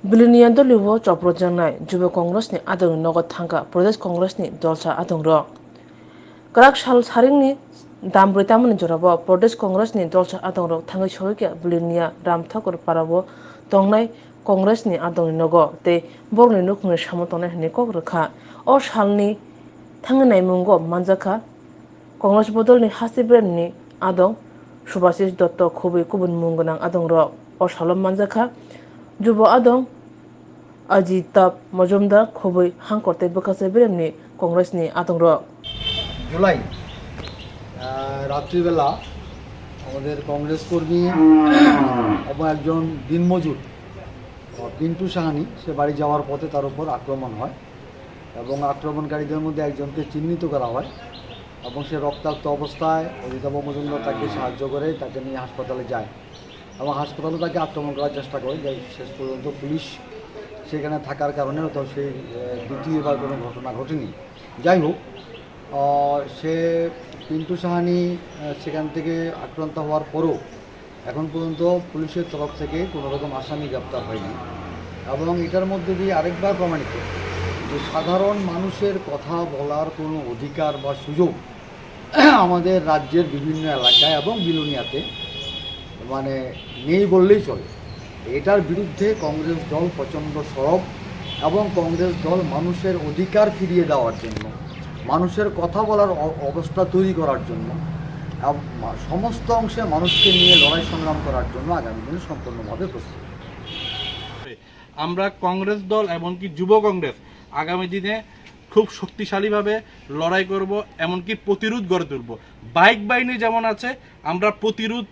Belonia doliwo Choprokjaknai Juba Congressni Adong nogot thangka Pradesh Congressni dolsa Adong rok. Karak sal saringni dambroi tamani jorabo Pradesh Congressni dolsa Adong rok thangai sohikya Belonia Ramthakur parabo tongnai Congressni Adong nogo te borni nukni samotone hini kok rekha o salni thangai mungo manjaka Congress bodolni hasibremni Adong Subhasis Dotto Khubui kubun mungonang Adong rok o salom manjaka Juba Adong Ajitap Majumdar Khubui Hangkorte Bakase Biremni Congressni Adong rok July রাত্রিবেলা আমাদের কংগ্রেস কর্মী এবং একজন দিনমজুর পিন্টু সাহানি সে বাড়ি যাওয়ার পথে তার উপর আক্রমণ হয় এবং আক্রমণকারীদের মধ্যে একজনকে চিহ্নিত করা হয় এবং সে রক্তাক্ত অবস্থায় অজিতাভ মজুমদার তাকে সাহায্য করে তাকে নিয়ে হাসপাতালে যায় এবং হাসপাতালে তাকে আক্রমণ করার চেষ্টা করে যে শেষ পর্যন্ত পুলিশ সেখানে থাকার কারণে তো সেই দ্বিতীয়বার কোনো ঘটনা ঘটেনি। যাই হোক, সে পিন্টু সাহানি সেখান থেকে আক্রান্ত হওয়ার পরও এখন পর্যন্ত পুলিশের তরফ থেকে কোনো রকম আসামি গ্রেপ্তার হয়নি এবং এটার মধ্যে দিয়ে আরেকবার প্রমাণিত যে সাধারণ মানুষের কথা বলার কোনো অধিকার বা সুযোগ আমাদের রাজ্যের বিভিন্ন এলাকায় এবং বিলোনিয়াতে মানে নেই বললেই চলে। এটার বিরুদ্ধে কংগ্রেস দল প্রচণ্ড সরব এবং কংগ্রেস দল মানুষের অধিকার ফিরিয়ে দেওয়ার জন্য, মানুষের কথা বলার অবস্থা তৈরি করার জন্য, সমস্ত অংশে মানুষকে নিয়ে লড়াই সংগ্রাম করার জন্য আগামী দিনে সম্পূর্ণভাবে প্রস্তুত। আমরা কংগ্রেস দল এমনকি যুব কংগ্রেস আগামী দিনে খুব শক্তিশালীভাবে লড়াই করব, এমনকি প্রতিরোধ গড়ে তুলব। বাইক বাহিনী যেমন আছে, আমরা প্রতিরোধ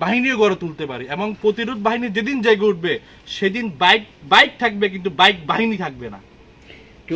বাহিনীও গড়ে তুলতে পারি এবং প্রতিরোধ বাহিনী যেদিন জেগে উঠবে সেদিন বাইক থাকবে কিন্তু বাইক বাহিনী থাকবে না।